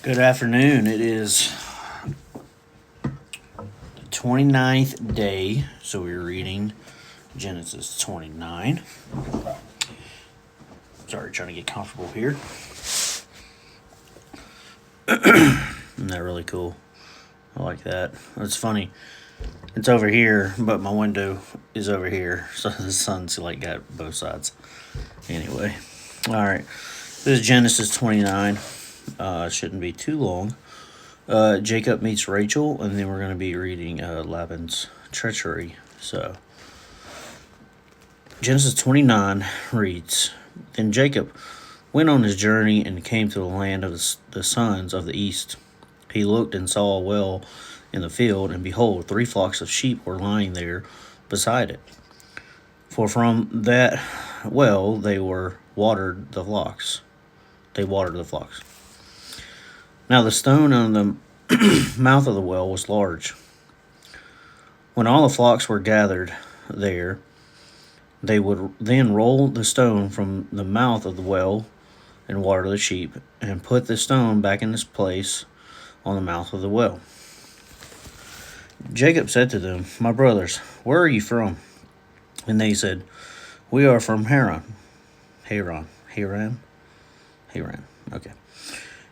Good afternoon. It is the 29th day, so we're reading Genesis 29. Sorry, trying to get comfortable here. Isn't that really cool? I like that. It's funny. It's over here, but my window is over here, so the sun's like got both sides. Anyway, all right. This is Genesis 29. Shouldn't be too long. Jacob meets Rachel, and then we're going to be reading Laban's treachery. So, Genesis 29 reads, Then Jacob went on his journey and came to the land of the sons of the east. He looked and saw a well in the field, and behold, 3 flocks of sheep were lying there beside it. For from that well they watered the flocks. Now the stone on the mouth of the well was large. When all the flocks were gathered there, they would then roll the stone from the mouth of the well and water the sheep, and put the stone back in its place on the mouth of the well. Jacob said to them, My brothers, where are you from? And they said, We are from Haran. Haran. Okay.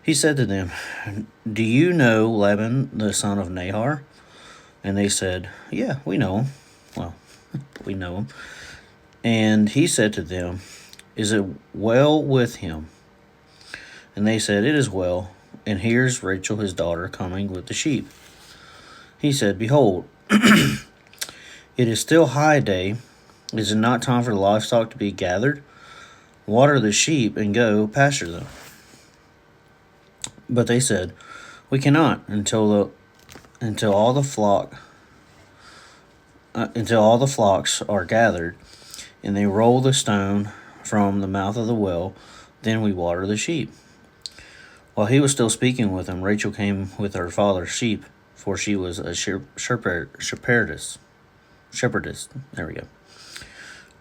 He said to them, Do you know Laban, the son of Nahor? And they said, Yeah, we know him. Well, we know him. And he said to them, Is it well with him? And they said, It is well. And here's Rachel, his daughter, coming with the sheep. He said, Behold, it is still high day. Is it not time for the livestock to be gathered? Water the sheep and go pasture them. But they said, We cannot until all the flocks are gathered, and they roll the stone from the mouth of the well. Then we water the sheep. While he was still speaking with them, Rachel came with her father's sheep, for she was a shepherdess. There we go.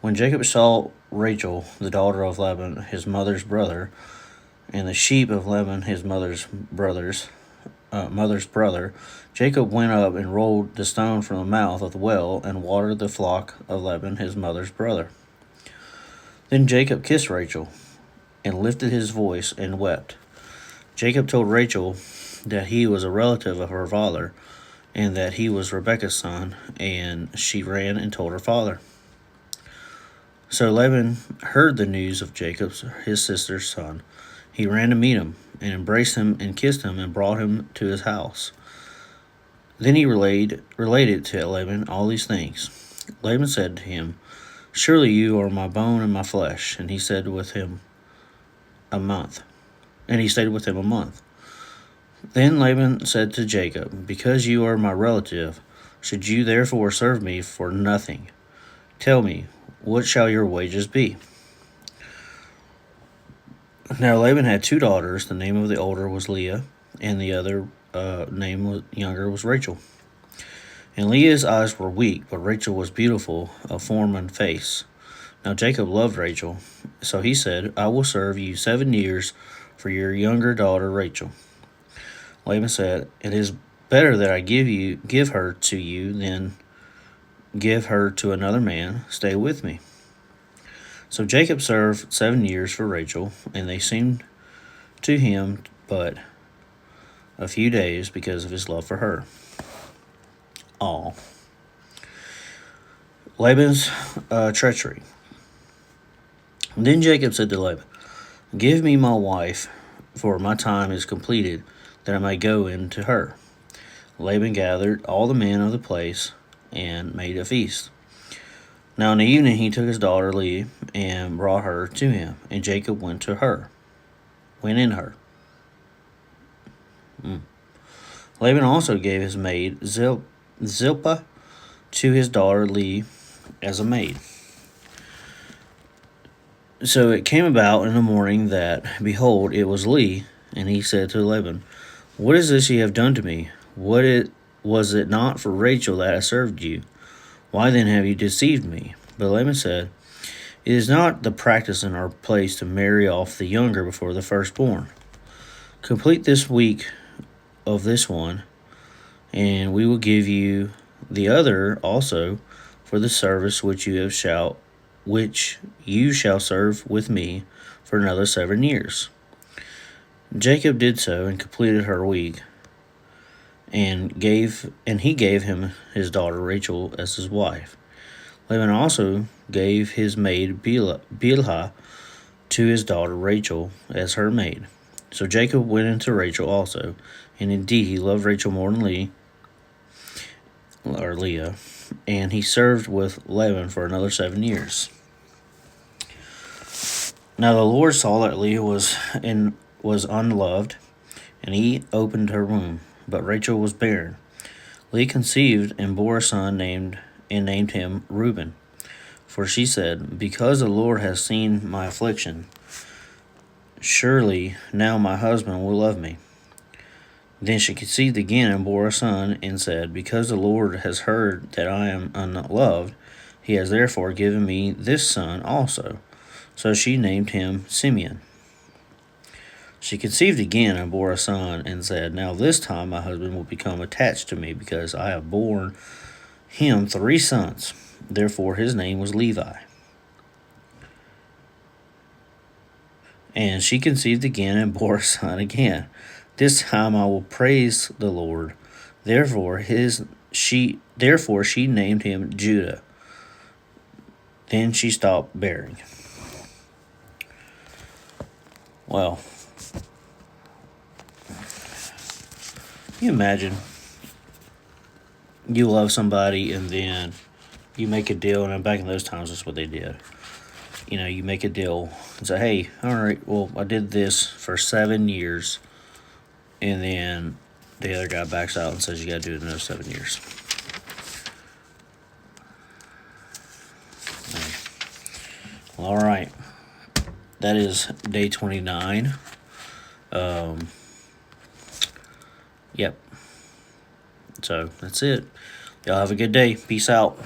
When Jacob saw Rachel, the daughter of Laban, his mother's brother, and the sheep of Laban, his mother's brother, Jacob went up and rolled the stone from the mouth of the well and watered the flock of Laban, his mother's brother. Then Jacob kissed Rachel and lifted his voice and wept. Jacob told Rachel that he was a relative of her father and that he was Rebekah's son, and she ran and told her father. So Laban heard the news of Jacob, his sister's son. He ran to meet him and embraced him and kissed him and brought him to his house. Then he related to Laban all these things. Laban said to him, Surely you are my bone and my flesh. And he stayed with him a month. Then Laban said to Jacob, Because you are my relative, should you therefore serve me for nothing? Tell me, what shall your wages be? Now Laban had 2 daughters. The name of the older was Leah, and the other younger was Rachel. And Leah's eyes were weak, but Rachel was beautiful of form and face. Now Jacob loved Rachel, so he said, I will serve you 7 years for your younger daughter Rachel. Laban said, It is better that I give her to you than give her to another man. Stay with me. So Jacob served 7 years for Rachel, and they seemed to him but a few days because of his love for her. Laban's treachery. Then Jacob said to Laban, Give me my wife, for my time is completed, that I may go in to her. Laban gathered all the men of the place and made a feast. Now in the evening he took his daughter Leah and brought her to him, and Jacob went in her. Laban also gave his maid Zilpah to his daughter Leah as a maid. So it came about in the morning that, behold, it was Leah, and he said to Laban, What is this ye have done to me? Was it not for Rachel that I served you? Why then have you deceived me? But Laban said, It is not the practice in our place to marry off the younger before the firstborn. Complete this week of this one, and we will give you the other also for the service which you shall serve with me for another 7 years. Jacob did so and completed her week, and he gave him his daughter Rachel as his wife. Laban also gave his maid Bilhah to his daughter Rachel as her maid. So Jacob went into Rachel also, and indeed he loved Rachel more than Leah, and he served with Laban for another 7 years. Now the Lord saw that Leah was unloved, and he opened her womb, but Rachel was barren. Leah conceived and bore a son named him Reuben. For she said, because the Lord has seen my affliction, surely now my husband will love me. Then she conceived again and bore a son, and said, because the Lord has heard that I am unloved, he has therefore given me this son also. So she named him Simeon. She conceived again and bore a son, and said, now this time my husband will become attached to me, because I have borne him 3 sons. Therefore his name was Levi. And she conceived again and bore a son again. This time I will praise the Lord. Therefore she named him Judah. Then she stopped bearing. Well, can you imagine you love somebody and then you make a deal, and back in those times that's what they did. You make a deal and say, hey, all right, well, I did this for 7 years, and then the other guy backs out and says you got to do it another 7 years. All right. That is day 29. Yep. So that's it. Y'all have a good day. Peace out.